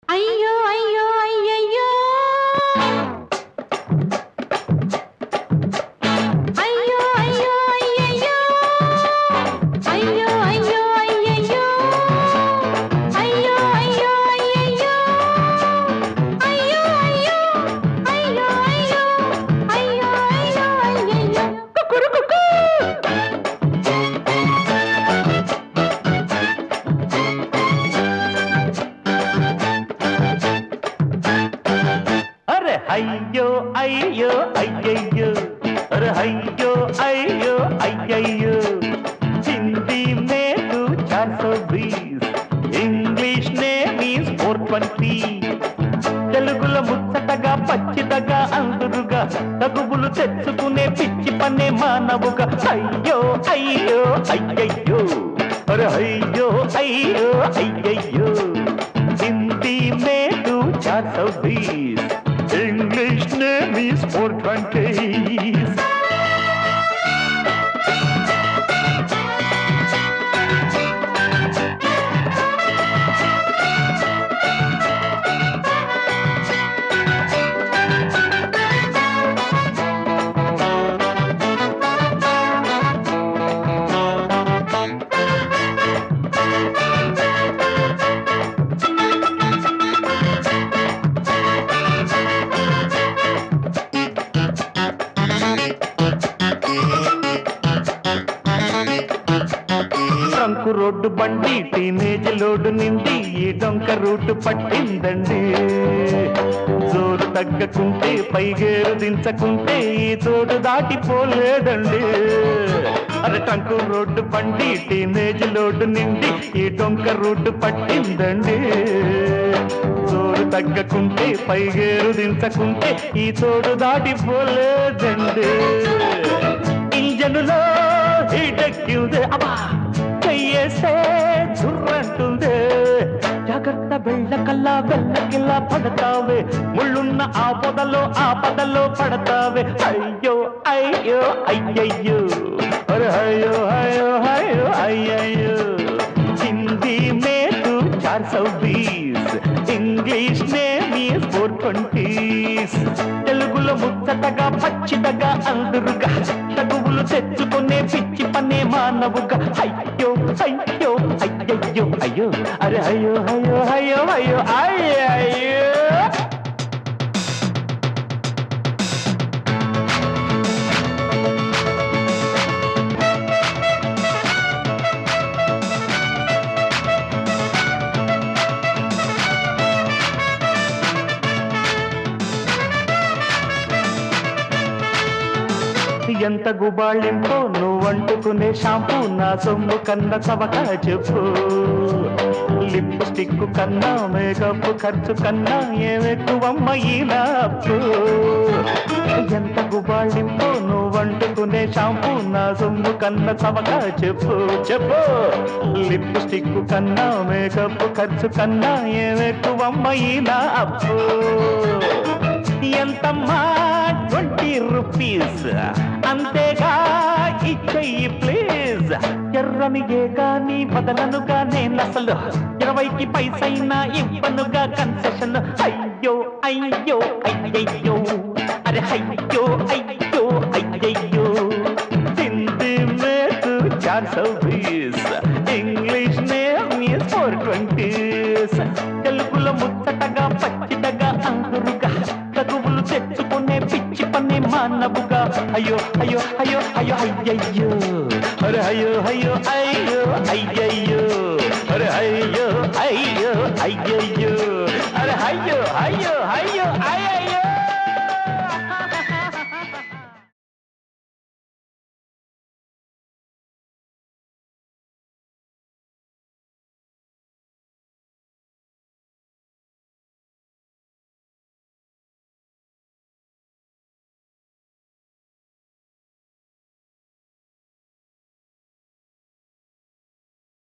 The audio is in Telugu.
అయ్యో అయ్యో అయ్యయ్యో అయ్యో అయ్యో అయ్యయ్యో అయ్యో అయ్యో అయ్యయ్యో అయ్యో అయ్యో అయ్యయ్యో అయ్యో అయ్యో అయ్యో అయ్యో అయ్యో అయ్యో అయ్యయ్యో కుకురుకుకు अरे अय्यो अय्यो अय्यो अरे अय्यो अय्यो अय्यो हिंदी में तू 420 इंग्लिश में मीन्स 420 తెలుగులో ముచ్చటగా పచ్చిదగా అందురుగా తగుబులు తెచ్చుకునే పిచ్చి పనే మానవుగా అయ్యో అయ్యో అయ్యయ్యో అరే అయ్యో అయ్యో అయ్యయ్యో हिंदी में तू 420 English name is 420s trunk road బండి టీనేజ్ లోడు నిండి ఈ డొంక రూటు పట్టిందండి జోరు తగ్గకుంటే పైగేరు దించకుంటే ఈ తోడు దాటిపోలేదండి అరే ట్రంకు రోడ్డు బండి టీనేజ్ లోడు నిండి ఈ డొంక రూటు పట్టిందండి జోరు తగ్గకుంటే పైగేరు దించకుంటే ఈ తోడు దాటిపోలేదండి ఇంజనులో హీటెక్కిందే అబ్బా చెయ్యేస్తే చుర్రంటుందే జాగ్రత్త వెళ్ళకల్లా వెళ్ళకిల్లా పడతావే ముళ్ళున్న ఆ పొదలో పడతావే అయ్యో అయ్యో అయ్యయ్యో అరే అయ్యో అయ్యో అయ్యో అయ్యయ్యో హిందీ మే తూ 420 ఇంగ్లీష్ నే మీన్స్ 420s తెలుగులో ముచ్చటగా పచ్చిదగా అందురుగా తగువులు తెచ్చుకునే పిచ్చి పనే మానవుగా అయ్యో అయ్యో అయ్యయ్యో అయ్యో అరే అయ్యో అయ్యో అయ్యో అయ్యో అయ్యో ఎంత గుబాళింపో నువ్వంటుకునే షాంపూ నా సొమ్ము కన్నా చవక చెప్పు లిప్స్టిక్ కన్నా మేకప్ ఖర్చు కన్నా ఏమెక్కువమ్మ ఈ నాపు ఎంత గుబాళింపో నువ్వంటుకునే షాంపూ నా సొమ్ము కన్నా చవక చెప్పు చెప్పు లిప్స్టిక్ కన్నా మేకప్ ఖర్చు కన్నా ఏమెక్కువమ్మ ఈ నాపు ఎంతమ్మా 20 రూపీస్ అంతేగా ఇచ్చేయి ప్లీజ్ ఎర్రనిగే గాని బదలనుగా నేనసలు 20కి పైసైనా ఇవ్వనుగా కన్సెషన్ అయ్యో అయ్యో అయ్యయ్యో అరే అయ్యో అయ్యో అయ్యయ్యో హిందీ మే తూ 420 ఇంగ్లీష్ నే మీన్స్ 420s తెలుగులో ముచ్చటగా పచ్చిదగా అందురుగా తగువులు తెచ్చుకునే పిచ్చి పని మానవుగా అయ్యో అయ్యో అయ్యో అయ్యో అయ్యయ్యో అరే అయ్యో అయ్యో అయ్యో అయ్యో